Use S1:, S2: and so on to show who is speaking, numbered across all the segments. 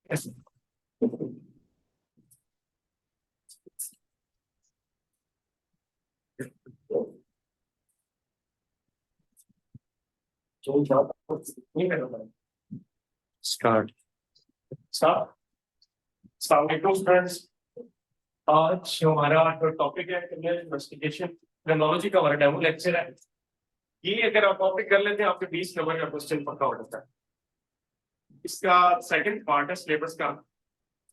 S1: Yes. Start. Start. Students, आज हमारा जो टॉपिक है क्रिमिनल इन्वेस्टिगेशन क्रिमिनोलॉजी का हमारा डेमो लेक्चर है। ये अगर आप टॉपिक कर लेते हैं आपके 20 नंबर का क्वेश्चन पक्का हो जाता है। इसका सेकंड पार्ट है सिलेबस का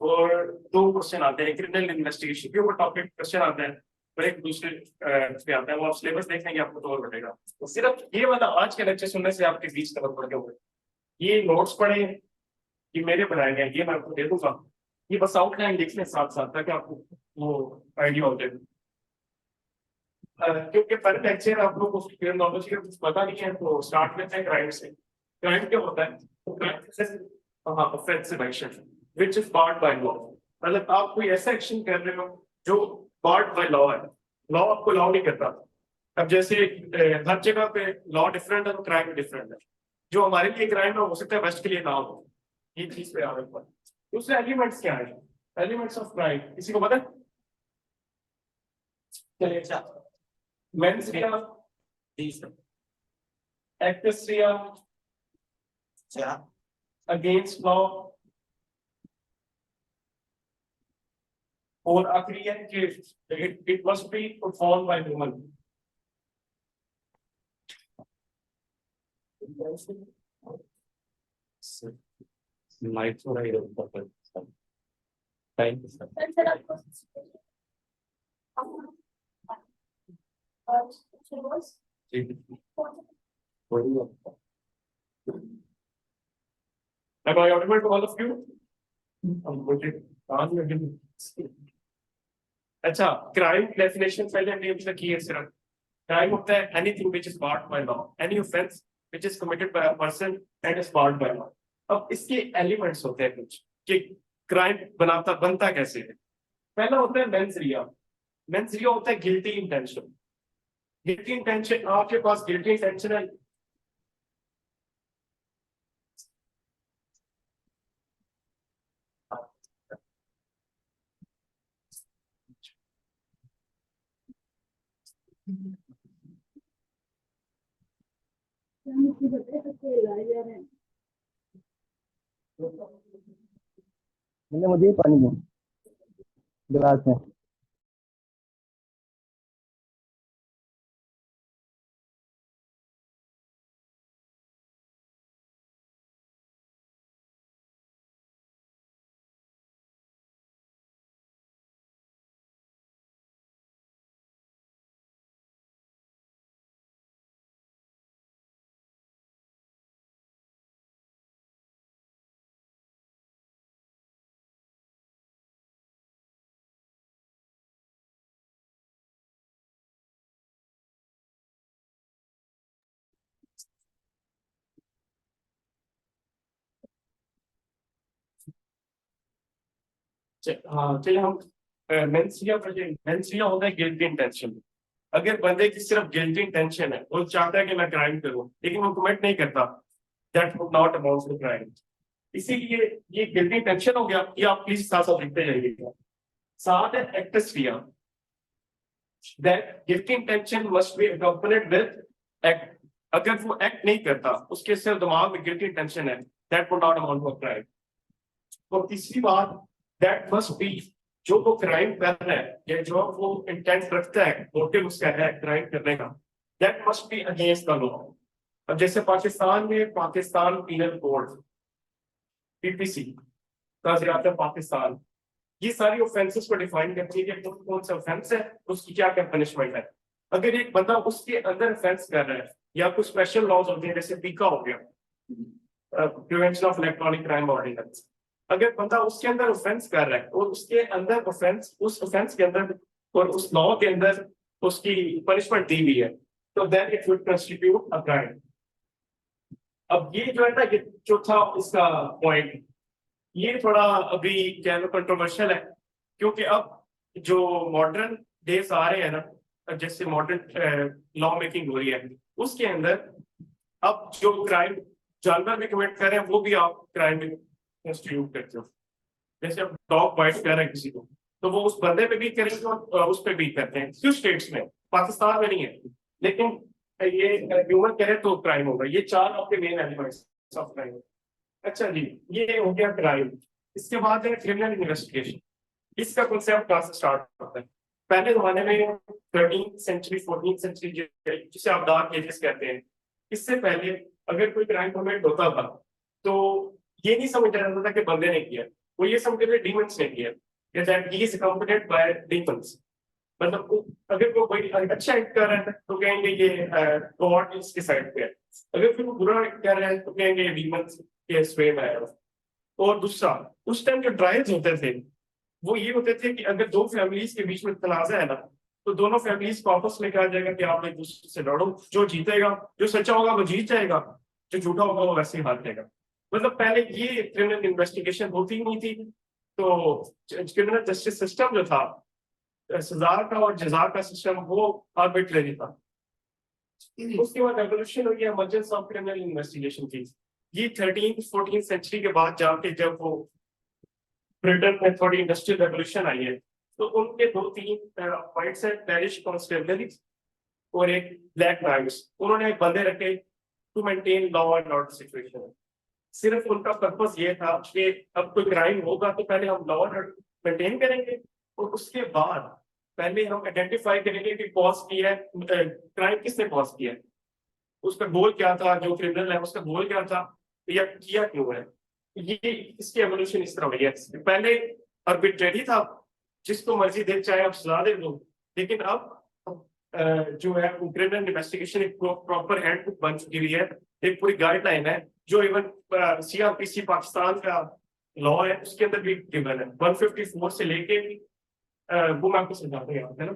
S1: और 2 क्वेश्चन आते हैं क्रिमिनल इन्वेस्टिगेशन के ऊपर टॉपिक क्वेश्चन आता है और एक दूसरे पे आता है। वो आप सिलेबस देखेंगे आपको तो और बढ़ेगा। तो सिर्फ ये वाला आज के लेक्चर सुनने से आपके 20 नंबर बढ़ गए। ये नोट्स पढ़े, ये मेरे बनाए गए, ये मैं आपको दे दूंगा। ये बस आउटलाइन लिख लें साथ साथ ताकि आपको वो आइडिया हो जाए। क्योंकि पर लेक्चर आप लोग उसकी क्रिमिनोलॉजी का कुछ पता नहीं है तो स्टार्ट करते हैं क्राइम से। क्राइम क्या होता है? तो crime offensive action which is barred by law. मतलब आप कोई ऐसा एक्शन कर रहे हो जो बार्ड बाय लॉ है, लॉ आपको लॉ नहीं करता। अब जैसे हर जगह पे लॉ डिफरेंट है तो क्राइम डिफरेंट है। जो हमारे लिए क्राइम है हो सकता है वेस्ट के लिए ना हो। ये चीज पे आ रही है। दूसरे एलिमेंट्स क्या है? एलिमेंट्स ऑफ क्राइम किसी को पता है? चलिए अच्छा, mens rea, actus rea, against law और आखिरी है कि it must be perform by woman. Mic थोड़ा इधर ऊपर thank you sir. Am I audible to all of you? अच्छा, क्राइम डेफिनेशन पहले हमने अभी तक की है। सिर्फ क्राइम होता है anything which is barred by law, any offence which is committed by a person and is barred by law. अब इसके एलिमेंट्स होते हैं कुछ कि क्राइम बनता कैसे है। पहला होता है मेंस रिया। मेंस रिया होता है गिल्टी इंटेंशन। गिल्टी इंटेंशन, आपके पास गिल्टी इंटेंशन है।
S2: मुझे पानी दो गिलास में।
S1: हाँ चलिए हम मेंसिया होता है गिल्टी इंटेंशन। अगर बंदे की सिर्फ गिल्टी इंटेंशन है, वो चाहता है कि मैं क्राइम करूं लेकिन वो कमिट नहीं करता, that would not amount to crime. इसीलिए ये गिल्टी इंटेंशन हो गया। ये आप प्लीज साथ साथ लिखते जाइएगा। साथ है actus rea, that guilty intention must be accompanied with act. अगर वो एक्ट नहीं करता, उसके सिर्फ दिमाग में गिल्टी इंटेंशन है, that would not amount to crime. और तीसरी बात, दैट मस्ट बी, जो वो क्राइम कर रहा है या जो वो इंटेंट रखता है, मोटिव उसका है क्राइम करने का, that must be against the law. अब जैसे पाकिस्तान में पाकिस्तान पीनल कोड पीपीसी ताज़िरात पाकिस्तान, ये सारी ऑफेंसेस को डिफाइन करती है कि कौन सा ऑफेंस है, उसकी क्या क्या पनिशमेंट है। अगर एक बंदा उसके अंदर ऑफेंस कर रहा है या कुछ स्पेशल लॉज होते हैं जैसे पीका हो गया, prevention of electronic crime ordinance, अगर बंदा उसके अंदर ऑफेंस कर रहा है और उसके अंदर ऑफेंस, उस ऑफेंस के अंदर और उस लॉ के अंदर उसकी पनिशमेंट दी हुई है, तो then it would constitute a crime. अब ये जो है ना, ये जो था इसका पॉइंट, ये थोड़ा अभी क्या लो कंट्रोवर्शियल है, क्योंकि अब जो मॉडर्न डेज आ रहे हैं ना, जैसे मॉडर्न लॉ मेकिंग हो रही है, उसके अंदर अब जो क्राइम जानवर भी कमिट कर रहे हैं वो भी आप क्राइम में कंस्टिट्यूट करते हो। जैसे अब डॉग बाइट कर रहे हैं किसी को, तो वो उस बंदे पे भी करेंगे और उस पे भी करते हैं, कुछ स्टेट्स में, पाकिस्तान में नहीं है। लेकिन ये ह्यूमन करे तो क्राइम होगा। ये 4 आपके मेन एलिमेंट्स ऑफ क्राइम। अच्छा जी, ये हो गया क्राइम। इसके बाद है क्रिमिनल इन्वेस्टिगेशन। इसका कॉन्सेप्ट कहाँ से स्टार्ट होता है? पहले जमाने में 13th सेंचुरी 14th सेंचुरी, जिसे आप डार्क एजेस कहते हैं, इससे पहले अगर कोई क्राइम कमिट होता था तो ये नहीं समझा जाता था कि बंदे ने किया, वो ये समझते थे डीमंस ने किया, या that he is accompanied by demons. मतलब अगर कोई अच्छा एक्ट कर रहा है तो कहेंगे ये गॉड इसके साइड पे है, अगर फिर वो बुरा एक्ट कर रहा है तो कहेंगे ये डीमंस के स्वे में है। और दूसरा, उस टाइम जो ट्रायल्स होते थे वो ये होते थे कि अगर 2 फैमिलीज के बीच में तनाजा है ना, तो दोनों फैमिलीज को आपस में कहा जाएगा कि आप एक दूसरे से लड़ो, जो जीतेगा, जो सच्चा होगा वो जीत जाएगा, जो झूठा होगा वो वैसे ही हार जाएगा। मतलब पहले ये क्रिमिनल इन्वेस्टिगेशन होती ही नहीं थी। तो क्रिमिनल जस्टिस सिस्टम जो था, सजा का और जजा का सिस्टम, वो आर्बिट्रेरी था। उसके बाद रेवोल्यूशन हुई, इमरजेंस ऑफ क्रिमिनल इन्वेस्टिगेशन की। ये 13th 14th सेंचुरी के बाद जाके जब वो ब्रिटेन में थोड़ी इंडस्ट्रियल रेवोल्यूशन आई है, तो उनके 2-3 पॉइंट्स है, पैरिश कॉन्स्टेबलरी और एक ब्लैक नाइट्स, उन्होंने बंदे रखे to maintain law and order situation. सिर्फ उनका पर्पस ये था कि अब कोई क्राइम होगा तो पहले हम लॉ एंड ऑर्डर मेंटेन करेंगे, और उसके बाद पहले हम आइडेंटिफाई करेंगे कि कॉज किया है, क्राइम किसने कॉज किया है, उसका गोल क्या था, जो क्रिमिनल है उसका गोल क्या था, या किया क्यों है। ये इसकी एवोल्यूशन इस तरह हुई है। पहले आर्बिट्रेरी था, जिसको मर्जी दे चाहे आप सजा दे दो, लेकिन अब जो है क्रिमिनल इन्वेस्टिगेशन एक प्रॉपर हैंडबुक बन चुकी हुई है, एक पूरी गाइडलाइन है, जो इवन सीआरपीसी पाकिस्तान का लॉ है उसके अंदर भी गिवन है, 154 से लेके वो मैं आपको समझाता हूँ, है ना।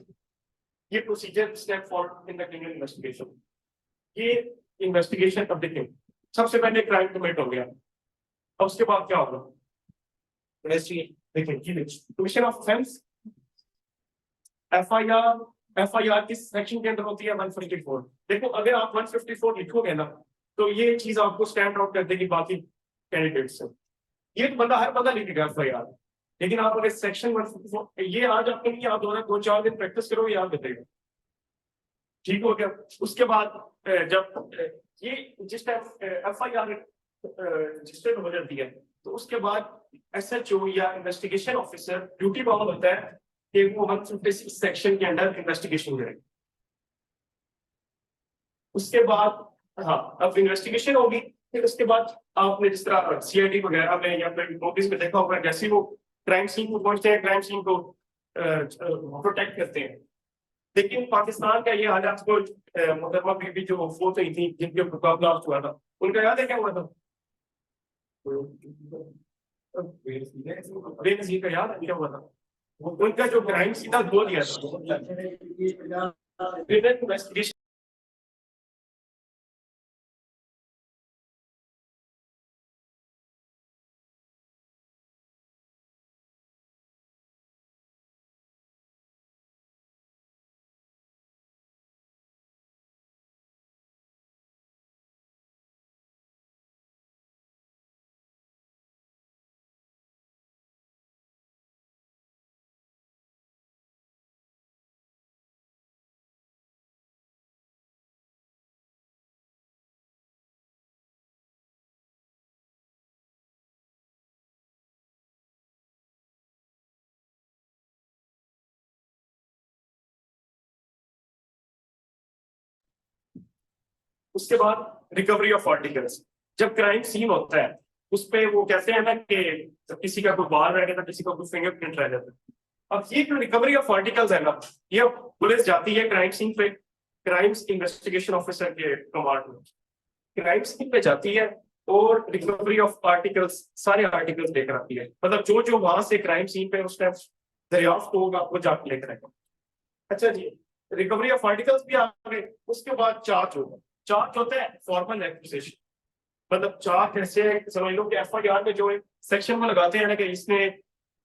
S1: ये procedure step forward in the criminal investigation. ये इन्वेस्टिगेशन अब देखें, सबसे पहले क्राइम कमिट हो गया, अब उसके बाद क्या होगा? देखिए, कमीशन ऑफ ऑफेंस, एफआईआर किस सेक्शन के अंदर होती है? 154। देखो, अगर आप 154 लिखोगे ना, तो ये चीज आपको स्टैंड आउट कर देगी बाकी कैंडिडेट से। ये तो बंदा, हर बंदा लिखेगा एफआईआर, लेकिन आप अगर सेक्शन 154, ये आज आपके लिए आप 2-4 दिन प्रैक्टिस करो, याद बताएगा। ठीक हो गया। उसके बाद जब ये जिस टाइम एफआईआर रजिस्टर्ड हो जाती है, तो उसके बाद एसएचओ या इन्वेस्टिगेशन ऑफिसर ड्यूटी बाउंड होता है कि वो 156 सेक्शन के अंडर इन्वेस्टिगेशन करे। उसके बाद हाँ, अब इन्वेस्टिगेशन होगी, फिर उसके बाद आपने जिस तरह सीआईडी वगैरह में या फिर नोटिस में देखा होगा, जैसे वो क्राइम सीन को पहुंचते हैं, क्राइम सीन को प्रोटेक्ट करते हैं। लेकिन पाकिस्तान का ये हालात को मुकदमा बीबी जो फोत हुई थी, जिनके मुकाबला हुआ था, उनका याद है क्या हुआ था? बेनजीर का याद है क्या हुआ था? उनका जो क्राइम सीधा धो दिया था इन्वेस्टिगेशन। उसके बाद रिकवरी ऑफ आर्टिकल्स, जब क्राइम सीन होता है उस पे वो कहते हैं ना कि किसी का कोई बाल रह गया था, किसी का कोई फिंगरप्रिंट रह जाता है। अब ये जो रिकवरी ऑफ आर्टिकल्स है ना, ये पुलिस जाती है क्राइम सीन पे, क्राइम्स इन्वेस्टिगेशन ऑफिसर के कमांड में क्राइम सीन पे जाती है, और रिकवरी ऑफ आर्टिकल्स, सारे आर्टिकल्स लेकर आती है। मतलब जो जो वहां से क्राइम सीन पे उस टाइम दरियाफ्त होगा वो जाके लेकर आएगा। अच्छा जी, रिकवरी ऑफ आर्टिकल्स भी आ गए। उसके बाद चार्ज होगा। चार्ज होता है फॉर्मल एक्यूजेशन, मतलब चार्ज ऐसे समझ लो कि एफआईआर में जो सेक्शन में लगाते हैं ना कि इसने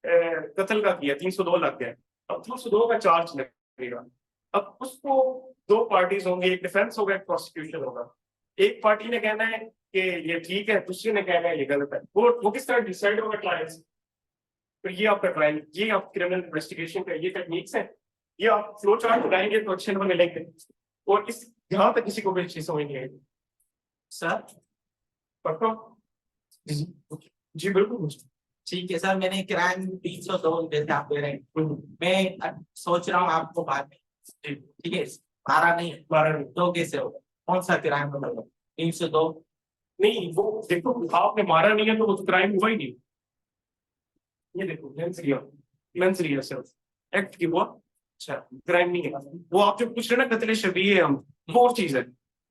S1: कत्ल का किया, 302 लग गया, अब 302 का चार्ज लगेगा। अब उसको 2 पार्टीज होंगी, एक डिफेंस होगा, एक प्रोसिक्यूशन होगा। एक पार्टी ने कहना है कि ये ठीक है, दूसरी ने कहना है ये गलत है। वो किस तरह डिसाइड होगा? ट्रायल्स तो ये आपका ट्रायल, ये आप क्रिमिनल इन्वेस्टिगेशन का ये टेक्निक्स हैं, ये आप फ्लो चार्ट बनाएंगे तो अच्छे नंबर मिलेंगे। और इस यहाँ तक किसी को भी अच्छी समझ नहीं आएगी
S3: सर
S1: पक्का? जी जी बिल्कुल।
S3: ठीक है सर, मैंने क्राइम 302 जैसे आप दे रहे हैं, मैं सोच रहा हूँ आपको बाद में, ठीक है, 12 नहीं
S1: 12
S3: तो कैसे होगा, कौन सा क्राइम होगा 302?
S1: नहीं, वो देखो आपने मारा नहीं है तो वो क्राइम हुआ ही नहीं। ये देखो मेंस रिया सिर्फ एक्ट की हुआ, अच्छा क्राइम नहीं है। वो आप जो पूछ रहे हैं ना कत्ले शबीह हम, वो और चीज है।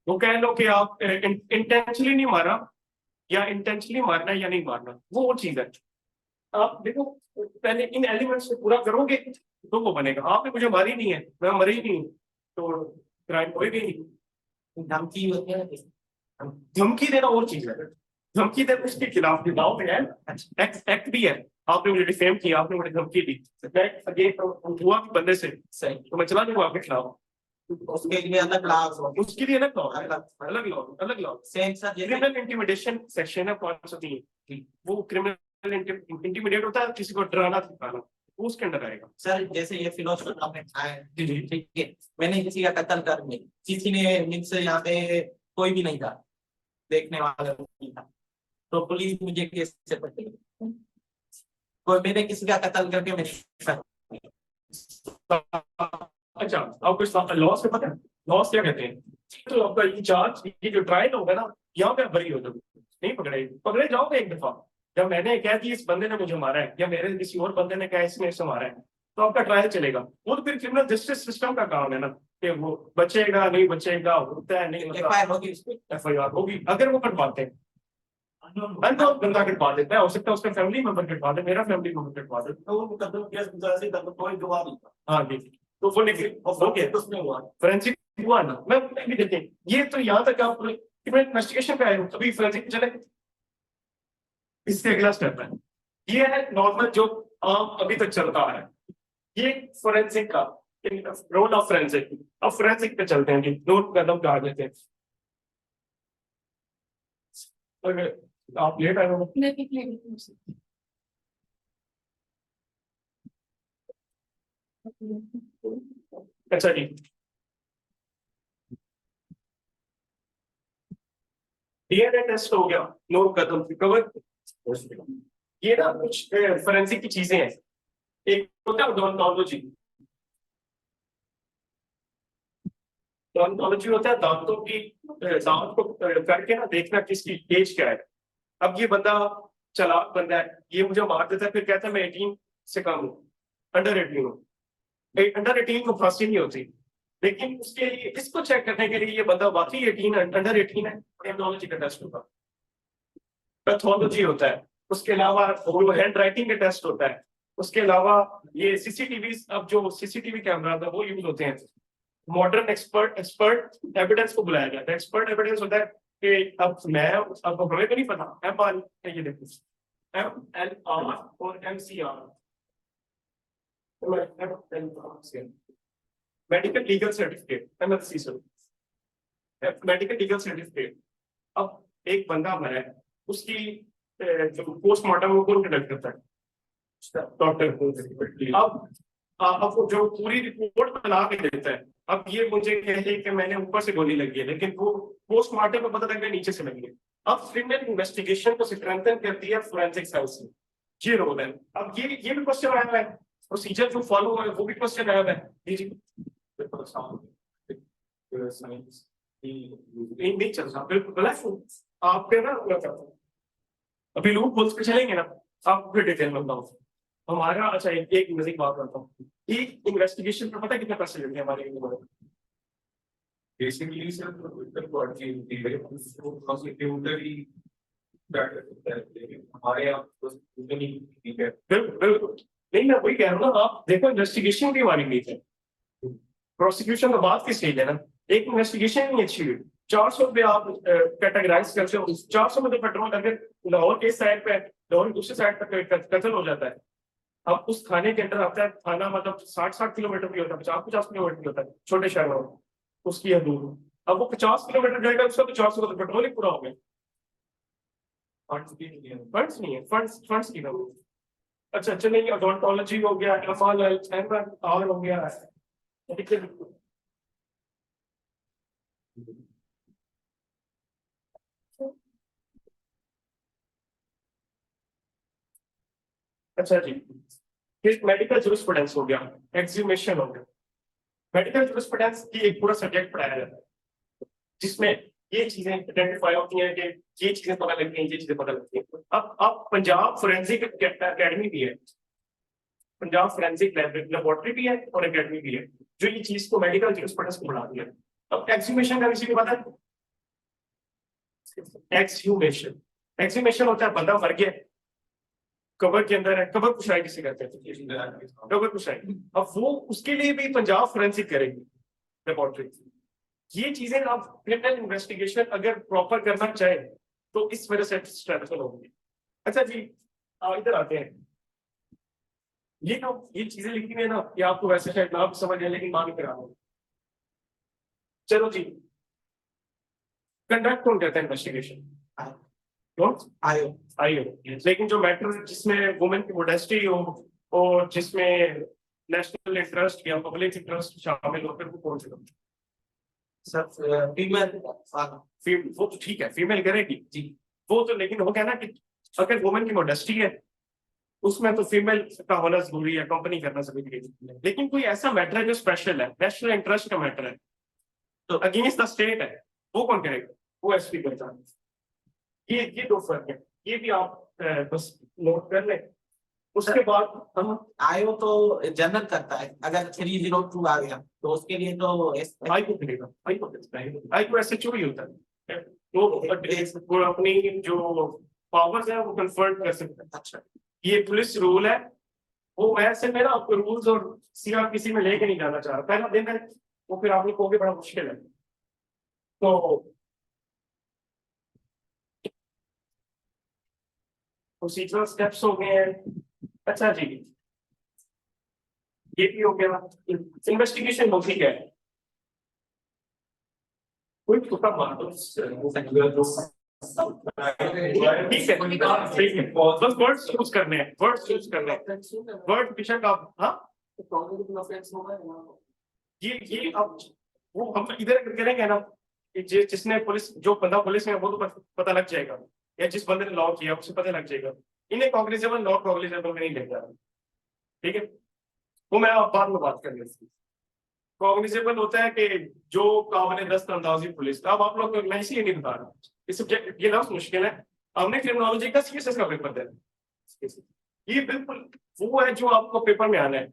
S1: वो कह लो कि आप इंटेंशनली नहीं मारा या इंटेंशनली मारना है या नहीं मारना, वो और चीज है। आप देखो पहले इन एलिमेंट्स को पूरा करोगे तो वो बनेगा। आपने मुझे मारी नहीं है, मैं मरी नहीं हूं, तो क्राइम होएगा ही नहीं।
S3: धमकी होती है,
S1: धमकी देना और चीज है। धमकी देना उसके खिलाफ दाव पे है, एक्ट भी है। आपने मुझे डिफेम किया, आपने मुझे धमकी दी, मैं अगेन हुआ कि बंदे से
S3: सही,
S1: तो मैं चला जाऊंगा आपके खिलाफ,
S3: उसके लिए अलग लाभ हो,
S1: उसके लिए अलग लॉ, अलग लॉ।
S3: सेम सर जैसे
S1: क्रिमिनल इंटिमिडेशन सेक्शन है 503, वो क्रिमिनल इंटिमिडेट होता है किसी को डराना धमकाना, वो उसके अंदर आएगा।
S3: सर जैसे ये फिलोसफर आपने खाया है,
S1: जी जी
S3: ठीक है, मैंने किसी का कत्ल कर दिया, किसी ने मुझसे यहाँ पे कोई भी नहीं था, देखने वाला नहीं था, तो पुलिस मुझे कैसे पकड़ेगी? कोई मैंने किसी का कत्ल करके मैंने,
S1: अच्छा आपको इस लॉस में पता है लॉस क्या कहते हैं? तो आपका ये चार्ज, ये जो ट्रायल होगा ना, यहाँ पे आप बरी हो जाओगे, नहीं पकड़े जाओगे एक दफा। जब मैंने कहा कि इस बंदे ने मुझे मारा है या मेरे किसी और बंदे ने कहा इसने इसे मारा है, तो आपका ट्रायल चलेगा। वो तो फिर क्रिमिनल जस्टिस सिस्टम का काम है ना कि वो बचेगा नहीं बचेगा, होता है नहीं होता।
S3: FIR होगी उस पर,
S1: FIR होगी अगर वो कटवाते हैं, अननोन बंदा कटवा देता है, हो सकता है उसका फैमिली मेंबर कटवा दे, मेरा फैमिली मेंबर कटवा दे, तो वो मुकदमा केस गुजारा से कोई गवाह नहीं था। हाँ जी, तो वो निकल उसमें हुआ फोरेंसिक हुआ ना, मैं भी देखें ये तो यहाँ तक आप इन्वेस्टिगेशन पे आए हो, अभी फोरेंसिक चले, इससे अगला स्टेप है, ये है नॉर्मल जो आम अभी तक चलता आ रहा है, ये फोरेंसिक का रोल ऑफ फोरेंसिक। अब फोरेंसिक पे चलते हैं जी, दो कदम गा देते हैं। अगर आप लेट आए हो, अच्छा जी, डीएनए टेस्ट हो गया, नो कदम कवर। ये ना कुछ फोरेंसिक की चीजें हैं, एक होता है ओडोंटोलॉजी, ओडोंटोलॉजी होता है दांतों की, दांत को करके ना देखना किसकी एज क्या है। अब ये बंदा चालाक बंदा है, ये मुझे मार देता है, फिर कहता है मैं 18 से कम हूँ, अंडर 18 हूँ। अंडर 18 को फांसी नहीं होती, लेकिन उसके लिए इसको चेक करने के लिए ये बंदा वाकई 18 अंडर 18 है, एमनोलॉजी का टेस्ट होगा, पैथोलॉजी होता है, उसके अलावा हैंड राइटिंग का टेस्ट होता है, उसके अलावा ये सीसीटीवी, अब जो सीसीटीवी कैमरा था वो यूज होते हैं। मॉडर्न एक्सपर्ट एविडेंस को बुलाया जाता है। एक्सपर्ट एविडेंस होता है कि अब हमें तो नहीं पता, MR ये देखो, MLR और MCR, medical legal certificate, MLC sir, medical legal certificate. अब एक बंदा मरा है, उसकी जो पोस्टमार्टम वो कौन कंडक्ट करता है? डॉक्टर। अब वो जो पूरी रिपोर्ट बना के देता है, अब ये मुझे कहे कि मैंने ऊपर से गोली लगी है, लेकिन वो पोस्टमार्टम में पता लग गया नीचे से लगी है। अब क्रिमिनल इन्वेस्टिगेशन को स्ट्रेंथन करती है फोरेंसिक साइंस में, ये रोल है। अब ये भी क्वेश्चन आया है, प्रोसीजर जो फॉलो है वो भी क्वेश्चन आया है। जी नहीं चल रहा, बिल्कुल गलत आपके ना, अभी लूप होल्स पे चलेंगे ना, आप फिर डिटेल में बताओ हमारा। अच्छा एक मजीद बात करता हूँ, एक इन्वेस्टिगेशन में पता कितने पैसे लगे हमारे
S4: Basically, sir, the quality प्रोसिक्यूटरी हमारे यहाँ तो उतनी ठीक है।
S1: बिल्कुल नहीं, मैं वही कह रहा हूँ ना, आप देखो इन्वेस्टिगेशन की हमारी नहीं है, प्रोसिक्यूशन तो बात की स्टेज है ना, एक इन्वेस्टिगेशन नहीं अच्छी हुई। 400 पे आप कैटेगराइज करते हो, 400 में तो पेट्रोल अगर लाहौर के साइड पे, लाहौर दूसरी साइड पर कत्ल हो जाता है, अब उस थाने के अंदर आता है, थाना मतलब 60 किलोमीटर भी होता है, 50 किलोमीटर भी होता है छोटे शहरों में, उसकी हदूद। अब वो 50 किलोमीटर जाएगा, उसका तो 400 का तो पेट्रोल ही पूरा हो गया। फंड्स नहीं है, फंड्स की कमी। अच्छा चलिए, ओडोंटोलॉजी हो गया, और हो गया। ठीक है। अच्छा जी, फिर मेडिकल जूरिस्प्रूडेंस हो गया, एक्सह्यूमेशन हो गया। मेडिकल जूरिस्प्रूडेंस की एक पूरा सब्जेक्ट पढ़ाया जाता है जिसमें ये चीजें आइडेंटिफाई होती हैं कि ये चीजें पता लगती हैं, ये चीजें पता लगती हैं। अब पंजाब फोरेंसिक एकेडमी भी है, पंजाब फोरेंसिक लेबोरेटरी भी है और एकेडमी भी है जो ये चीज को मेडिकल जूरिस्प्रूडेंस को बढ़ाती है। अब एक्सह्यूमेशन का किसी को पता है? एक्सह्यूमेशन, एक्सह्यूमेशन होता है बंदा मर गया, कबर के अंदर है, कबर कुशाई किसे कहते हैं? कबर कुशाई। अब वो उसके लिए भी पंजाब फोरेंसिक करेगी लेबोरेटरी। ये चीजें आप क्रिमिनल इन्वेस्टिगेशन अगर प्रॉपर करना चाहे तो इस वजह से स्ट्रेंथन होगी। अच्छा जी, इधर आते हैं। ये चीजें लिखी हुई है ना, ये आपको वैसे शायद ना समझ आए लेकिन मांग करा दो। चलो जी, कंडक्ट कौन कहता है इन्वेस्टिगेशन? कौन?
S3: आयो
S1: आईओ। लेकिन जो मैटर जिसमें वुमेन की मोडेस्टी हो और जिसमें नेशनल इंटरेस्ट या पब्लिक इंटरेस्ट शामिल हो, फिर वो कौन सा?
S3: सर फीमेल
S1: वो तो ठीक है, फीमेल करेगी
S3: जी।
S1: वो तो, लेकिन हो गया ना कि अगर वुमेन की मोडेस्टी है उसमें तो फीमेल का होना जरूरी है, कंपनी करना जरूरी है। लेकिन कोई ऐसा मैटर है जो स्पेशल है, नेशनल इंटरेस्ट का मैटर है, तो अगेंस्ट द स्टेट है, वो कौन करेगा? वो एसपी करता है। ये दो फर्क है, ये भी आप बस नोट कर लें। उसके बाद हम
S3: आयो तो जनरल करता है, अगर 302 आ गया तो उसके लिए तो
S1: आई को करेगा, आई को एसएचओ ही होता है, वो अपनी जो पावर्स है वो कन्फर्ट कर सकता है।
S3: अच्छा
S1: ये पुलिस रूल है, वो वैसे मैं ना आपको रूल्स और सीआरपीसी में लेके नहीं जाना चाह रहा, पहला दिन है वो, फिर आप कहोगे बड़ा मुश्किल है। तो प्रोसीजरल स्टेप्स हो गए हैं। अच्छा जी, ये भी हो गया। इन्वेस्टिगेशन होती है, कोई टुकड़ा मार दो। ठीक है, ठीक है, बस वर्ड्स यूज करने हैं, वर्ड्स यूज करने हैं, वर्ड बेशक आप, हाँ ये अब वो हम इधर करेंगे ना कि जिसने पुलिस, जो बंदा पुलिस में है, वो तो पता लग जाएगा, या जिस बंदे ने लॉ किया उसे पता लग जाएगा। इन्हें कॉग्निजेबल नॉट कॉग्निजेबल में नहीं लेता, ठीक है, वो मैं आप बाद में बात कर लेंगे। कॉग्निजेबल होता है कि जो काबिल दस्तअंदाजी पुलिस का। अब आप लोग, मैं इसलिए नहीं बता रहा, इस सब्जेक्ट ये लफ्ज मुश्किल है, हमने क्रिमिनोलॉजी का सीएसएस का पेपर देना, ये बिल्कुल वो है जो आपको पेपर में आना है,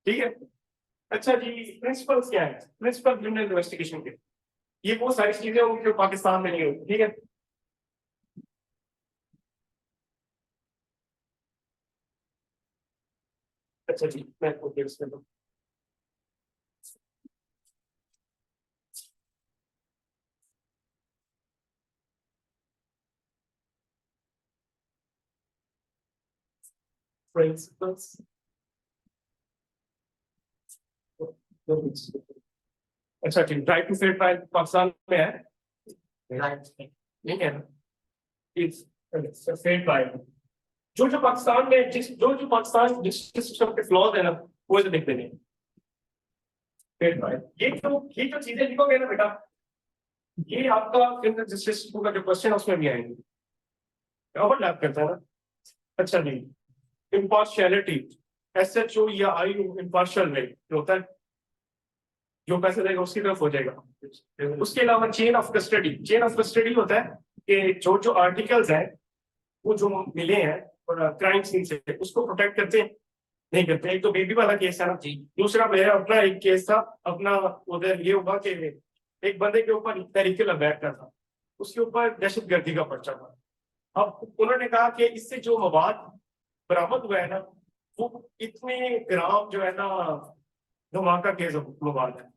S1: ठीक है। अच्छा जी, प्रिंसिपल्स क्या है? प्रिंसिपल क्रिमिनल इन्वेस्टिगेशन के, ये वो सारी चीजें होंगी जो पाकिस्तान में नहीं होती, ठीक है। अच्छा जी, मैं आपको डिटेल्स में दूं। प्रिंसिपल्स, अच्छा ठीक, right to fair trial Pakistan में है,
S3: राइट
S1: नहीं है ना? It's fair trial. जो जो पाकिस्तान में जो पाकिस्तान जस्टिस सिस्टम के फ्लॉज है ना, वो इसे दिखते नहीं। फेयर ट्रायल, ये जो चीजें लिखोगे ना बेटा, ये आपका क्रिमिनल जस्टिस सिस्टम का जो क्वेश्चन है उसमें भी आएंगे, ओवरलैप करता है ना। अच्छा नहीं, इम्पार्शियलिटी, एसएचओ या आई इम्पार्शियल नहीं जो होता है, जो पैसे देगा उसकी तरफ हो जाएगा। उसके अलावा chain of custody, chain of custody होता है कि जो जो आर्टिकल्स हैं वो जो मिले हैं और क्राइम सीन से, उसको प्रोटेक्ट करते हैं नहीं करते। एक तो बेबी वाला केस है ना
S3: जी।
S1: दूसरा मेरा अपना एक केस था अपना, उधर ये हुआ कि एक बंदे के ऊपर तहरीके लबैक का था, उसके ऊपर दहशतगर्दी का पर्चा था। अब उन्होंने कहा कि इससे जो मवाद बरामद हुआ है ना, वो इतने ग्राम जो है ना धमाका केस मवाद है।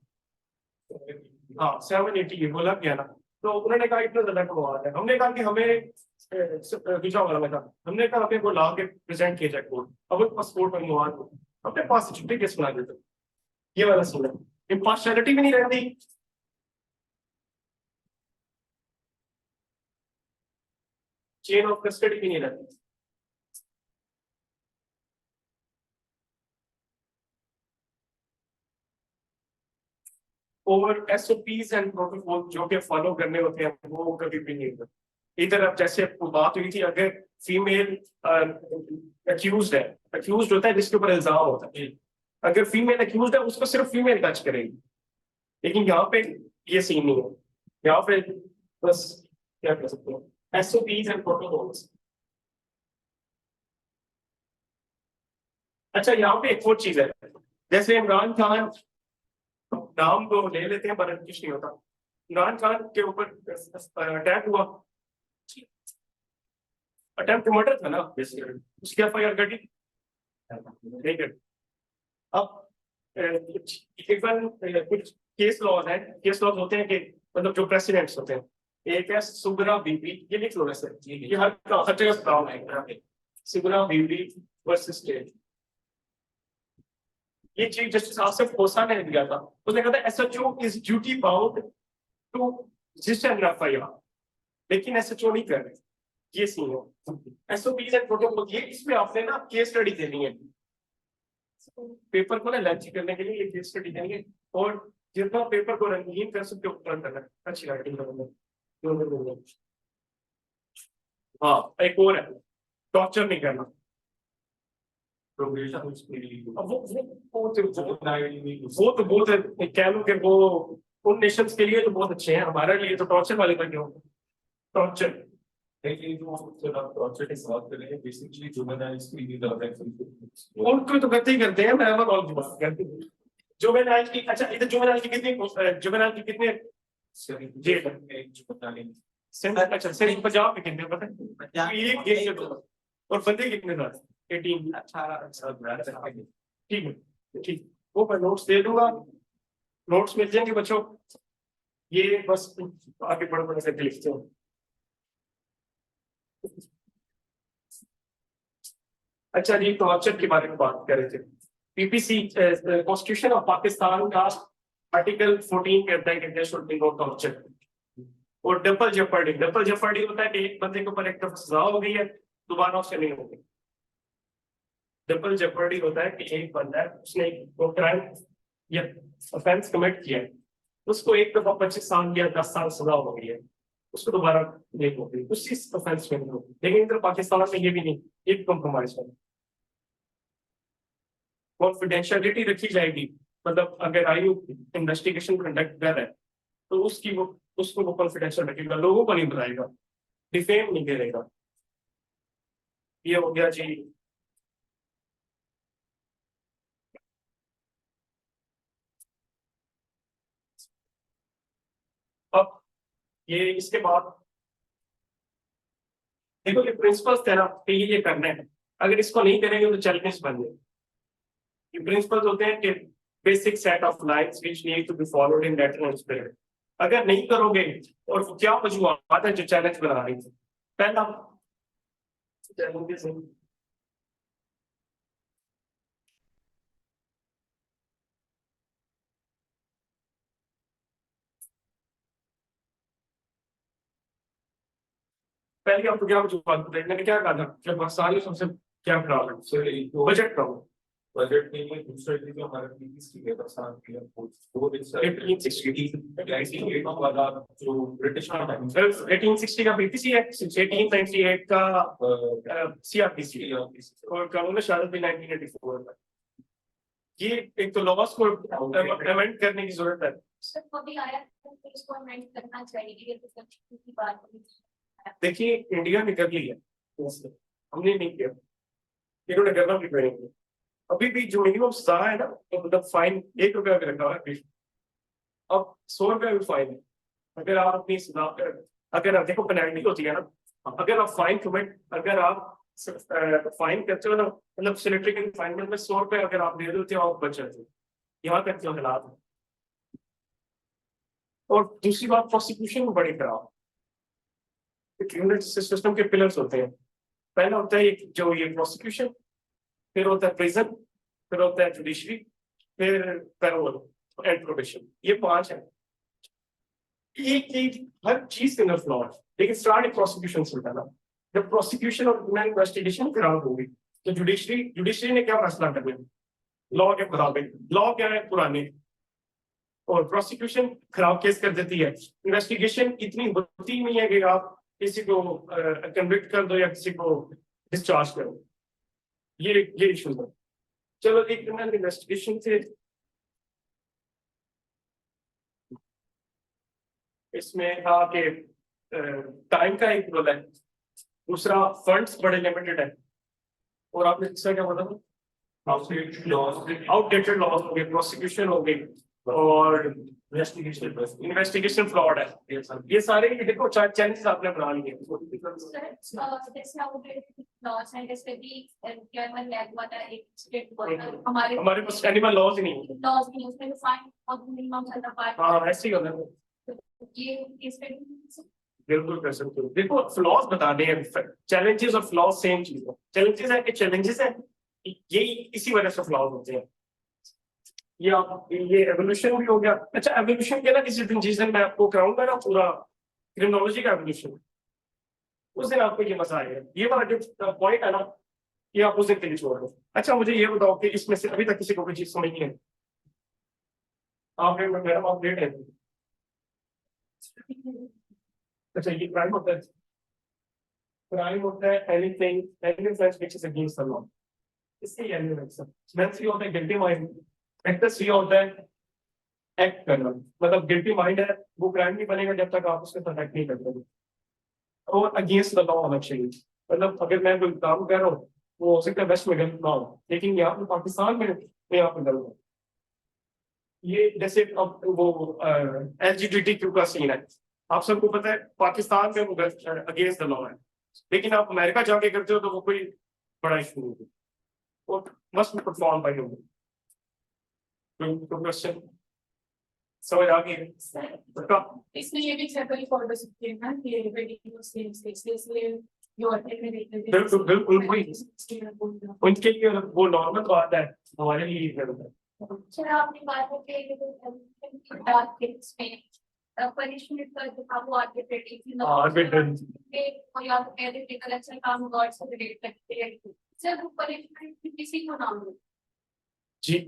S1: हाँ 780 बोला गया ना, तो उन्होंने कहा इतना ज्यादा मवाद है। हमने कहा कि हमें दूसरा वाला में था, हमने कहा हमें वो ला के प्रेजेंट किया जाए कोर्ट, अब उनके पास कोर्ट में मवाद हो, अपने पास छुट्टी केस बना देते, ये वाला सीन है। इम्पार्शियलिटी भी नहीं रहती, चेन ऑफ कस्टडी भी नहीं रहती। और एसओपीज एंड प्रोटोकॉल जो कि फॉलो करने होते हैं वो कभी भी नहीं होते। इधर अब जैसे बात हुई थी, अगर फीमेल अक्यूज होता है जिसके ऊपर इल्जाम होता है, अगर फीमेल अक्यूज है उसको सिर्फ फीमेल टच करेगी, लेकिन यहाँ पे ये सीन नहीं है। यहाँ पे बस क्या कर सकते हैं, एसओपीज एंड प्रोटोकॉल्स। अच्छा, यहाँ पे एक और चीज है, जैसे इमरान खान नाम तो ले लेते हैं पर कुछ नहीं होता। इमरान खान के ऊपर अटैक हुआ, अटेम्प्ट मर्डर था ना, उसकी एफआईआर कटी नहीं कटी। अब कुछ केस लॉज है, केस लॉज होते हैं कि मतलब जो प्रेसिडेंट्स होते हैं, एक है सुगरा बीबी, ये लिख लो वैसे, ये हर जगह नाम है, सुगरा बीबी वर्सेस स्टेट। ये चीफ जस्टिस आसिफ खोसा ने दिया था, उसने कहा था SHO is duty bound to register an FIR, लेकिन एसएचओ नहीं कर रहे। ये सीन है एसओपीज एंड प्रोटोकॉल, ये इसमें आपने ना केस स्टडी देनी है, पेपर को ना लंच करने के लिए ये केस स्टडी देनी है, और जितना पेपर को रंगीन कर सकते हो उतना करना है, अच्छी राइटिंग करना। हाँ, एक और है, टॉर्चर नहीं करना।
S4: प्रोबेशन
S1: अब वो तो बहुत है, कह लो कि वो उन नेशंस के लिए तो बहुत अच्छे हैं, हमारे लिए तो टॉर्चर वाले बने हो। टॉर्चर
S4: टॉर्चर की बात करें, बेसिकली जुवेनाइल्स की
S1: उनको तो करते ही करते हैं, मैं और बात करती हूँ जुवेनाइल की। अच्छा, इधर जुवेनाइल की कितने जेल है? अच्छा, सिर्फ पंजाब में कितने पता है? एक जेल है, और बंदे कितने था? 18 18। ठीक है, ठीक, वो मैं नोट्स दे दूंगा, नोट्स मिल जाएंगे बच्चों, ये बस आगे बड़े से लिखते हैं। अच्छा जी, टॉर्चर के बारे में बात कर रहे थे। पीपीसी कॉन्स्टिट्यूशन ऑफ पाकिस्तान का आर्टिकल 14 कहता है कि there should be no torture. और डबल जेपर्डी होता है कि एक बंदे के ऊपर एक दफा सजा हो गई है, दोबारा उससे नहीं होगी। डबल जेपर्डी होता है कि एक बंदा है, उसने एक क्राइम या ऑफेंस कमिट किया है, उसको एक दफा 25 साल या 10 साल सजा हो गई है, उसको दोबारा नहीं होगी, उसी ऑफेंस में नहीं होगी। लेकिन इधर पाकिस्तान में ये भी नहीं, एक कॉम्प्रोमाइज है, कॉन्फिडेंशियलिटी रखी जाएगी। मतलब अगर आयु इन्वेस्टिगेशन कंडक्ट कर रहा है तो उसको वो कॉन्फिडेंशियल रखेगा, लोगों को नहीं बताएगा, डिफेम नहीं करेगा। ये हो गया जी। अब ये इसके बाद देखो, ये प्रिंसिपल्स थे ना कि ये करना है, अगर इसको नहीं करेंगे तो चैलेंज बन जाए। ये प्रिंसिपल्स होते हैं कि basic set of lines which need to be followed in letter and spirit. अगर नहीं करोगे, और क्या वजूहत है जो चैलेंज बना रही थी? पहला, पहले आपको क्या वजूहत बताई, मैंने क्या कहा था कि पाकिस्तान में सबसे क्या प्रॉब्लम? Budget problem.
S4: बजट नहीं है, दूसरा चीज हमारा पीपीसी के पाकिस्तान के वो 1868 वाला जो ब्रिटिश का
S1: 1860 का बीपीसी है, 1898 का सीआरपीसी, और कानून शहादत भी 1984 का। ये एक तो लॉस को अमेंड करने की जरूरत है। देखिए, इंडिया ने कर लिया, हमने नहीं किया, इन्होंने करना भी पड़ेगा। अभी भी जो मिनिमम सजा है ना, तो मतलब फाइन 1 रुपया भी रखा है, अब 100 रुपया भी फाइन है। अगर आप अपनी सजा, अगर आप देखो पेनल्टी होती है ना, अगर आप फाइन कमिट, अगर आप फाइन करते हो ना, मतलब सिलेक्ट्रिक फाइन में 100 रुपये अगर आप दे देते हो, आप बच जाते हो। यहाँ तक जो हालात है। और दूसरी बात, प्रोसिक्यूशन बड़ी खराब। क्रिमिनल सिस्टम के पिलर्स होते हैं, पहला होता है जो ये प्रोसिक्यूशन, फिर होता है प्रिजन, फिर होता है जुडिशरी, फिर पैरोल एंड प्रोबेशन। ये 5 है। एक हर चीज के अंदर फ्लॉ है, लेकिन स्टार्ट प्रोसिक्यूशन से होता है ना। जब प्रोसिक्यूशन और इन्वेस्टिगेशन खराब होगी तो जुडिशरी ने क्या फैसला करना है? लॉ के मुताबिक। लॉ क्या है? पुराने और प्रोसिक्यूशन खराब केस कर देती है, इन्वेस्टिगेशन इतनी होती नहीं है कि आप किसी को कन्विक्ट कर दो या किसी को डिस्चार्ज करो, ये इशू है। चलो एक क्रिमिनल इन्वेस्टिगेशन से इसमें था कि टाइम का एक रोल है, दूसरा फंड्स बड़े लिमिटेड है, और आपने तीसरा क्या बोला था? आउटडेटेड लॉज हो गए, प्रोसिक्यूशन हो गई, और इन्वेस्टिगेशन फ्लॉड है। ये सारे देखो चैलेंजेस आपने बना लिए। हमारे पास एनिमल लॉज ही नहीं है। हाँ ऐसे ही होता है, बिल्कुल कर सकते हो। देखो फ्लॉज बताने हैं, चैलेंजेस और फ्लॉज सेम चीज है। चैलेंजेस है कि चैलेंजेस है, यही इसी वजह से फ्लॉज होते हैं। ये एवोल्यूशन भी हो गया। अच्छा एवोल्यूशन के ना किसी दिन जिस दिन मैं आपको कराऊंगा ना पूरा क्रिमिनोलॉजी का एवोल्यूशन, उस दिन आपको ये मजा आएगा। ये वाला जो पॉइंट है ना, ये आप उस दिन के लिए छोड़ दो। अच्छा मुझे ये बताओ कि इसमें से अभी तक किसी को कोई चीज समझ नहीं है? आप मैडम आप लेट है। अच्छा ये क्राइम होता है, क्राइम होता है anything which is against the law, इससे एलिमेंट्स मेंस ये होता है गिल्टी माइंड, एक्टस ये होता है एक्ट करना, मतलब गिल्टी माइंड है वो क्राइम नहीं बनेगा जब तक आप उसके साथ एक्ट नहीं करते, और अगेंस्ट द लॉ होना चाहिए। मतलब अगर मैं कोई काम कर रहा हूँ वो हो सकता है वेस्ट में गलत ना हो, लेकिन यहाँ पे पाकिस्तान में यहाँ पे गलत है। ये जैसे अब वो LGBTQ का सीन है, आप सबको पता है पाकिस्तान में वो अगेंस्ट द लॉ है, लेकिन आप अमेरिका जाके करते हो तो वो कोई बड़ा इशू नहीं है, वो must perform by human. Question समझ आ गई?
S5: इसमें ये भी एग्जांपल फॉर सकते हैं ना कि वेडिंग सेम सेक्स इसलिए जो
S1: बिल्कुल बिल्कुल उनके लिए वो नॉर्मल बात है, हमारे लिए गलत है।
S5: सर आपने बात की डार्क किड्स में पनिशमेंट का जो था वो आर्बिट्रेरी और या तो पहले कलेक्शन काम गॉड से रिलेट करते हैं सर, वो पनिशमेंट किसी को ना हो
S1: जी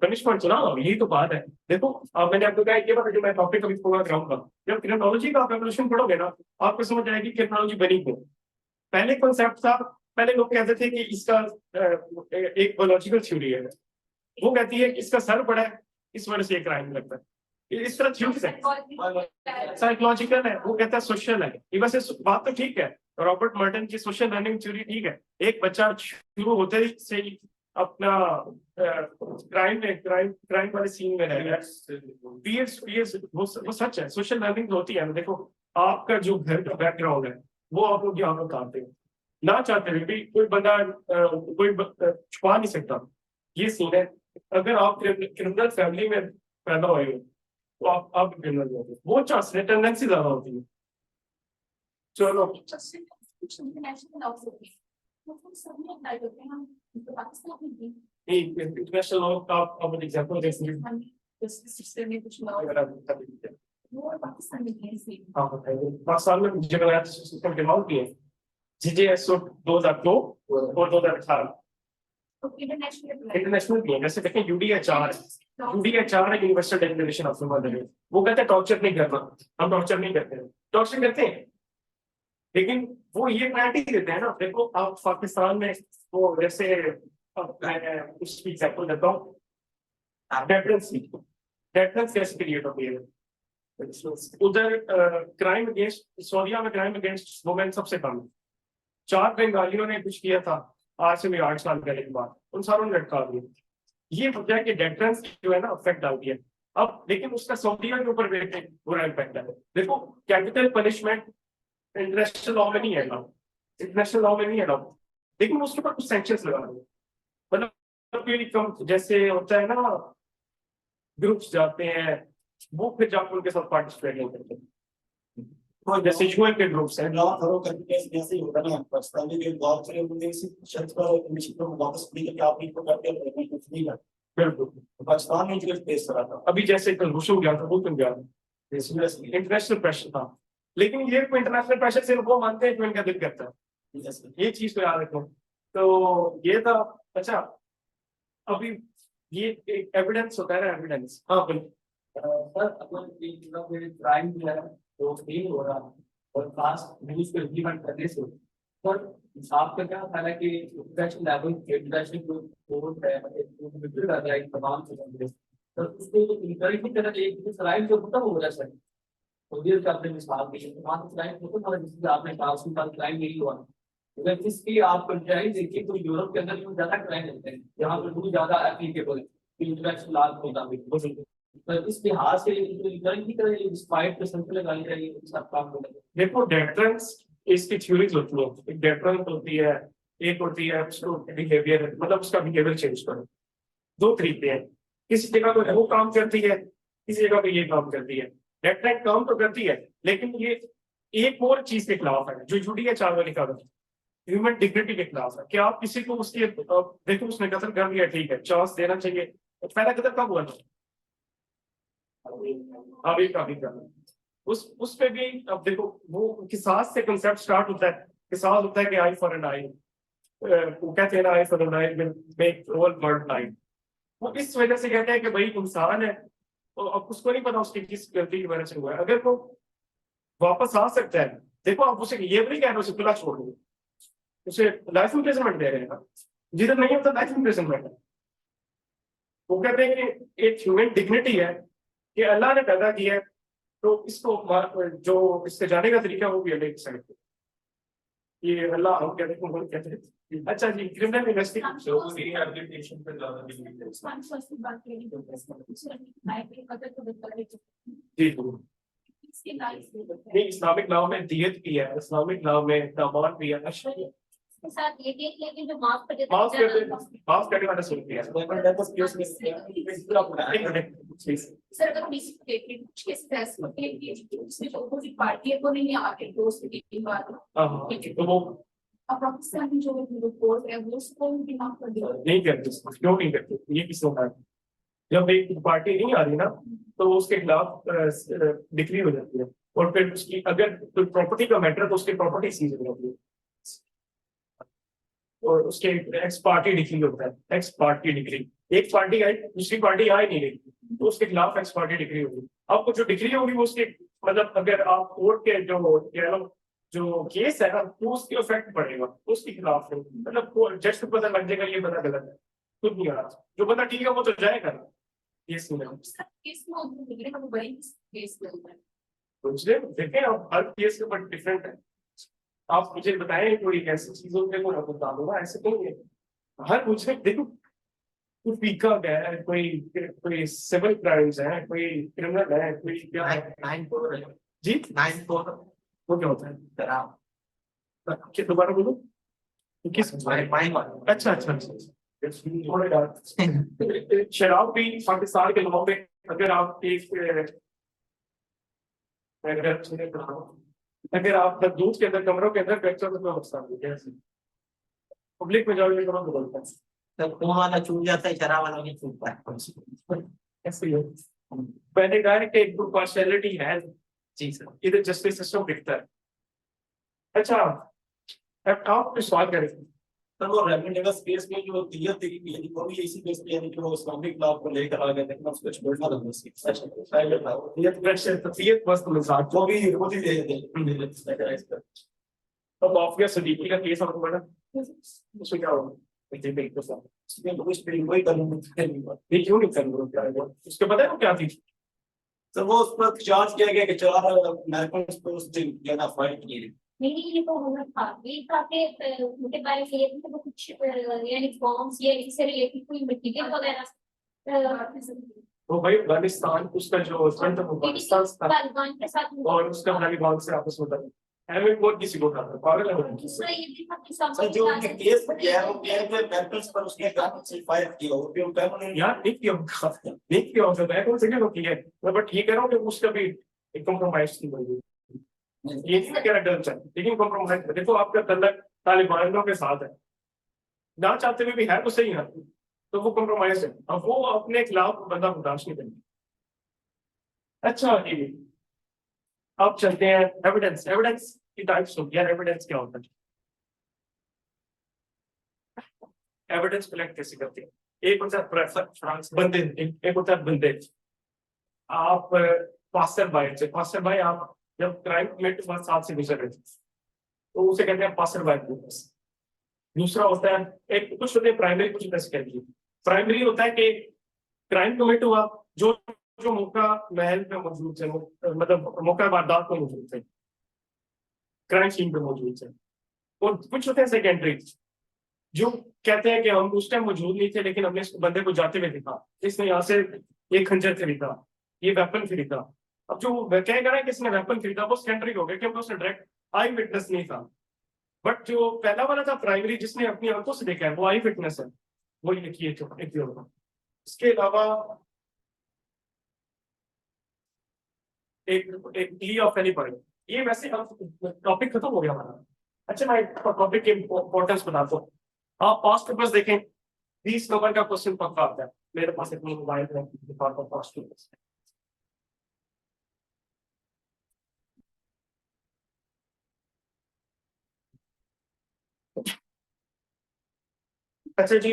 S1: पनिशमेंट सुना, यही तो बात है। देखो मैंने आपको कहा ये बात जो मैं टॉपिक अभी थोड़ा कराऊंगा, जब क्रिमिनोलॉजी का आप एवोल्यूशन पढ़ोगे ना आपको समझ आएगी क्रिमिनोलॉजी बनी क्यों। पहले कॉन्सेप्ट था, पहले लोग कहते थे कि इसका एक बायोलॉजिकल थ्योरी है, वो कहती है कि इसका सर बड़ा है इस वजह से ये क्राइम लगता है, इस तरह थ्योरी है। साइकोलॉजिकल है, वो कहता है सोशल है। ये वैसे बात तो ठीक है, रॉबर्ट मर्टन की सोशल लर्निंग थ्योरी ठीक है। एक बच्चा शुरू होते से ही अपना क्राइम वाले सीन में रहेगा, पीयर्स वो सच है, सोशल लर्निंग होती है। देखो आपका जो घर का बैकग्राउंड है वो आप लोग यहाँ पर उतारते हो, ना चाहते हुए भी कोई बंदा छुपा नहीं सकता। ये सीन है, अगर आप क्रिमिनल फैमिली में पैदा हुए हो तो आप क्रिमिनल होते हो, वो चांस टेंडेंसी ज्यादा होती है। चलो इंटरनेशनल लॉ का आप एग्जांपल दे सकते हैं? हाँ बताइए। पाकिस्तान में जनरल सिस्टम के लॉ भी है, GJSO 2002 और 2018 इंटरनेशनल भी है। जैसे देखें UDHR है universal declaration of human rights, वो कहते हैं टॉर्चर नहीं करना, हम टॉर्चर नहीं करते हैं, टॉर्चर करते हैं लेकिन वो ये गारंटी देते हैं ना। देखो आप पाकिस्तान में वो जैसे मैं उसकी एग्जांपल देता हूँ, डेटरेंस कैसे क्रिएट होती है उधर। क्राइम अगेंस्ट सऊदीया में क्राइम अगेंस्ट वुमेन सबसे कम है। 4 बंगालियों ने कुछ किया था आज से भी 8 साल पहले की बात, उन सारों ने लटका दिया। ये वजह है कि डेटरेंस जो है ना इफेक्ट डालती है। अब लेकिन उसका सऊदीया के ऊपर बुरा इम्पैक्ट है। देखो कैपिटल पनिशमेंट इंटरनेशनल लॉ में नहीं है ना, इंटरनेशनल लॉ में नहीं है ना, लेकिन उसके ऊपर कुछ सैंक्शंस लगा दो। मतलब जैसे होता है ना ग्रुप्स जाते हैं वो फिर जाकर उनके साथ पार्टिसिपेट नहीं करते, तो जैसे यूएन के ग्रुप्स हैं
S6: जैसे ही होता है ना पाकिस्तानी के गौर से मुझे इसी शर्त पर कमीशन को वापस भी करके आप इनको करते हैं कुछ नहीं करते।
S1: बिल्कुल
S6: पाकिस्तान में जो पेश करा था
S1: अभी जैसे कल घुसो गया था वो क्यों गया था, इंटरनेशनल प्रेशर था। लेकिन ये इंटरनेशनल प्रेशर से वो मानते हैं कि उनका दिल करता है, ये चीज तो याद रखो। तो ये था। अच्छा अभी ये एविडेंस होता है ना, एविडेंस, हाँ बिल्कुल
S3: सर अपन क्राइम जो है वो फेल हो रहा है और फास्ट न्यूज को इम्प्लीमेंट करने से पर आपका क्या ख्याल है कि इंटरनेशनल लेवल पे इंटरनेशनल जो कोर्ट है बिल्कुल कर रहा है तमाम चीजों में तो उसको इंकरेज नहीं करना चाहिए क्योंकि क्राइम जो खत्म हो रहा है तो ये आपने मिसाल दी है तमाम क्राइम खत्म हो रहा है जिससे आपने कहा उसके बाद क्राइम नहीं हुआ अगर इसकी आप कंट्री देखिए तो यूरोप के अंदर ज्यादा क्राइम होते हैं यहाँ पर बहुत ज्यादा एप्लीकेबल है इंटरनेशनल लॉ के मुताबिक तो इस लिहाज से इंकरेज नहीं करें डिस्पाइट परसेंट लगानी चाहिए सब काम को
S1: देखो डेटरेंस इसकी थ्योरीज होती है, एक डेटरेंस होती है, एक होती है उसको बिहेवियर, मतलब उसका बिहेवियर चेंज करो। दो तरीके हैं, किसी जगह पे वो काम करती है, किसी जगह पे ये काम करती है। डेटरेंट काम तो करती है, लेकिन ये एक और चीज के खिलाफ है जो जुड़ी है चार वाली कागज, ह्यूमन डिग्निटी के खिलाफ है। क्या आप किसी को उसके देखो उसने कत्ल कर दिया, ठीक है, चांस देना चाहिए। तो पहला कत्ल कब हुआ था? अभी का उस पे भी अब देखो वो किसास से कंसेप्ट स्टार्ट होता है। किसास होता है कि आई फॉर एन आई, वो कहते हैं ना eye for an eye will make whole world life. वो इस वजह से कहते हैं कि भाई इंसान है तो अब उसको नहीं पता उसकी किस गलती की वजह से हुआ है। अगर वो वापस आ सकता है, देखो आप उसे ये भी नहीं कह रहे उसे खुला छोड़ दो, उसे लाइफ इम्प्रिजनमेंट दे रहे हैं, जिधर नहीं होता लाइफ इम्प्रिजनमेंट है। वो कहते हैं कि एक ह्यूमन डिग्निटी है कि अल्लाह ने पैदा किया है, तो इसको जो इससे जाने का तरीका है वो भी अलग साइड पे ये अल्लाह हम कहते हैं। अच्छा जी, क्रिमिनल इन्वेस्टिगेशन
S4: लोगों की एप्लीकेशन पे ज्यादा बिलीव है।
S1: जी नहीं, इस्लामिक लॉ में दियत भी है, इस्लामिक लॉ में दामान भी है,
S5: के साथ ये देख लेकिन जो माफ कर देते
S1: माफ करने वाला सुनती है।
S5: सर अगर किसी कुछ केस ऐसे होते हैं कि उसमें जो अपोजिट पार्टी है वो नहीं आके दोस्त की बात
S1: तो वो
S5: अब पाकिस्तान में जो रिपोर्ट है वो उसको भी माफ कर दिया
S1: नहीं करते, क्यों नहीं करते, ये किसने कहा? जब एक पार्टी नहीं आ रही ना तो उसके खिलाफ डिक्री हो जाती है, और फिर उसकी अगर कोई प्रॉपर्टी का मैटर है तो उसकी प्रॉपर्टी सीज हो जाती है, और उसके एक्स पार्टी डिक्री होता है, एक्स पार्टी डिक्री। एक पार्टी आई दूसरी पार्टी आ ही नहीं रही तो उसके खिलाफ एक्स पार्टी डिक्री होगी। अब जो डिक्री होगी वो उसके मतलब अगर आप कोर्ट के जो केस है ना तो उसके इफेक्ट पड़ेगा उसके खिलाफ नहीं, मतलब जज को पता लग जाएगा ये बंदा गलत है, खुद नहीं आ रहा, जो बंदा ठीक है वो तो जाएगा ना। ये सुने
S5: केस में उन्होंने हम बड़ी केस में
S1: दूसरे देखें, अब हर केस के ऊपर डिफरेंट है। आप मुझे बताएं कोई ऐसी चीजों पे को बता दो ना, ऐसे नहीं है हर मुझे देखो कोई पीका है, कोई सिविल क्राइम्स है, कोई क्रिमिनल है, कोई क्या है।
S3: 9-4
S1: जी
S3: 9-4
S1: वो क्या होता है?
S3: शराब
S1: क्या दोबारा बोलो किस? अच्छा अच्छा अच्छा, थोड़ा डार्क। शराब भी पाकिस्तान के लोगों में अगर आप अगर आप दूध के अंदर कमरों के अंदर बैठते हो तो पब्लिक में जाओगे तो बोलता है
S3: तब कुआं वाला छूट जाता है, शराब वाला नहीं छूटता है।
S1: ऐसे ही है। मैंने कहा है कि एक गुड पार्शियलिटी है,
S3: जी सर।
S1: इधर जस्टिस सिस्टम दिखता है। अच्छा अब आप कुछ सवाल करें।
S6: सर वो रेमिटेंस केस में जो दियत दी गई है वो भी इसी केस में यानी कि वो इस्लामिक लॉ को लेकर आ गए थे, लेकिन उसको छोड़ना था उसकी
S1: दियत प्रेशर तफियत मस्त मजाक
S6: वो भी दे देते।
S1: अब माफिया सदीकी का केस आपको पता उसमें क्या होगा?
S6: इसमें तो कुछ भी वही करूंगा
S1: ये क्यों नहीं करूँगा, क्या है उसके पता है वो क्या थी?
S6: सर वो उस पर चार्ज किया गया कि 4 अमेरिकन को उस दिन ज्यादा फाइट किए।
S5: नहीं ये तो होना था ये था कि उनके बारे में ये तो कुछ यानी फॉर्म्स ये इससे रिलेटेड कोई मटेरियल वगैरह
S1: तो भाई अफगानिस्तान उसका जो फ्रंट ऑफ अफगानिस्तान था
S5: तालिबान के साथ
S1: और उसका तालिबान से आपस में था, एवं वो किसी को था पागल है।
S5: दूसरा ये भी था कि
S6: सर जो उनके केस किया है वो केस में अमेरिकन पर उसने गन से फायर किया और फिर उनका
S1: यार नहीं किया होगा मैं कौन से होती है, बट ये कह रहा हूँ कि उसका भी एक कॉम्प्रोमाइज की वजह ये नहीं मैं कह रहा डर चाहिए, लेकिन कॉम्प्रोमाइज देखो आपका तल्लक तालिबानों के साथ है, ना चाहते हुए भी है तो सही है, तो वो कॉम्प्रोमाइज है। अब वो अपने खिलाफ बंदा बर्दाश्त नहीं करेंगे। अच्छा जी अब चलते हैं एविडेंस। एविडेंस की टाइप्स होती है, एविडेंस क्या होता है? एविडेंस कलेक्ट कैसे करते हैं? एक होता है बंदे, एक होता है बंदे। आप पासर बाय आप जब क्राइम कमिट हुआ 7 से गुजर रहे थे तो उसे कहते हैं पासर बाय। दूसरा होता है एक कुछ होते हैं प्राइमरी, कुछ होता है सेकेंडरी। प्राइमरी होता है कि क्राइम कमिट हुआ जो जो मौका महल पे मौजूद थे, मतलब मौका वारदात पे मौजूद थे, क्राइम सीन पे मौजूद थे। और कुछ होते हैं सेकेंडरी जो कहते हैं कि हम उस टाइम मौजूद नहीं थे लेकिन हमने इस बंदे को जाते हुए देखा, इसने यहाँ से एक खंजर खरीदा, ये वेपन खरीदा। अब जो कहेगा ना कि इसने वेपन खरीदा वो सेकेंडरी हो गया क्योंकि उसने डायरेक्ट आई विटनेस नहीं था। बट जो पहला वाला था प्राइमरी जिसने अपनी आंखों से देखा है वो आई विटनेस है, वो लिखिए होगा। इसके अलावा एक प्ली ऑफ एनी पॉइंट, ये वैसे टॉपिक खत्म हो गया हमारा। अच्छा मैं टॉपिक के इंपॉर्टेंस बताता हूँ। आप पास्ट पेपर्स देखें 20 नंबर का क्वेश्चन पक्का आता है। मेरे पास एक मोबाइल है पास्ट पेपर्स। अच्छा जी,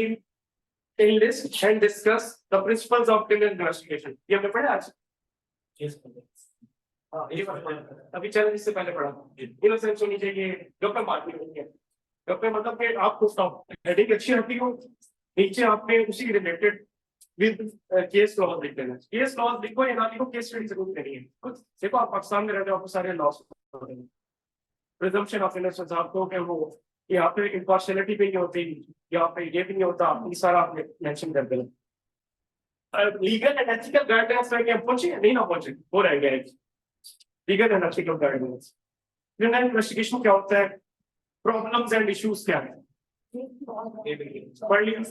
S1: enlist and discuss the principles of criminal investigation, ये हमने पढ़ा आज। हाँ ये अभी चल इससे पहले पढ़ा। इनोसेंस होनी चाहिए, गप्पे मारनी होती है। गप्पे मतलब कि आपको स्टॉप हेडिंग अच्छी रखी हो, नीचे आपने उसी रिलेटेड विद केस लॉज लिख देना। केस लॉज लिखो या ना लिखो, केस स्टडी जरूर करनी है। कुछ देखो आप पाकिस्तान में रहते हो, आपको सारे लॉस प्रिजम्पशन ऑफ इनोसेंस आपको कि वो यहाँ पे इम्पार्शियलिटी भी नहीं होती, यहाँ पे ये भी नहीं होता, ये सारा आपने मेंशन कर देना। लीगल एंड एथिकल गाइडेंस में क्या पहुंचे नहीं ना पहुंचे वो रह गया। Legal and ethical guidance. Criminal investigation क्या होता है, प्रॉब्लम्स एंड इश्यूज क्या है, पढ़ लिया।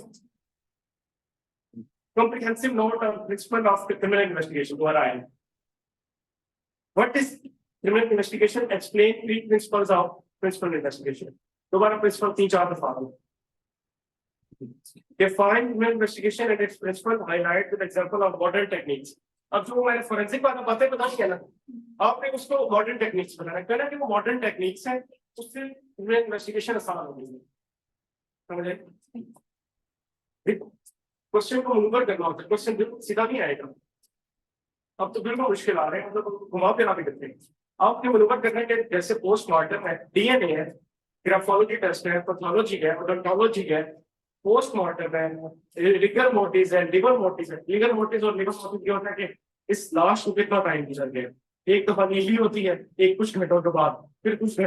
S1: comprehensive note on principle of criminal investigation दोबारा आए। What is criminal investigation? Explain 3 principles of principal investigation। दोबारा प्रिंसिपल 3-4 दफा। Define criminal investigation and its principle, highlight with example of modern techniques। अब जो मैंने फोरेंसिक वाला बातें बताई है ना, आपने उसको मॉडर्न टेक्निक्स बनाना है, कहना कि वो मॉडर्न टेक्निक्स है, उससे क्रिमिनल इन्वेस्टिगेशन आसान हो जाएगी। समझे? क्वेश्चन को मुनवर करना होता है, क्वेश्चन बिल्कुल सीधा नहीं आएगा। अब तो बिल्कुल मुश्किल आ रहे हैं, मतलब घुमा फिरा भी करते हैं। आपने मुनवर करने के जैसे पोस्टमार्टम है, डीएनए है, ग्राफोलॉजी टेस्ट है, पैथोलॉजी है, ओडोंटोलॉजी है, पोस्टमार्टम है, लिगर मोटिव है, लिवर मोटिव है। लिगर मोटिव और लिवर मोटिव क्या होता है कि इस लाश को कितना टाइम गुजर गया, एक दफा नीली होती है, एक कुछ घंटों के बाद, फिर कुछ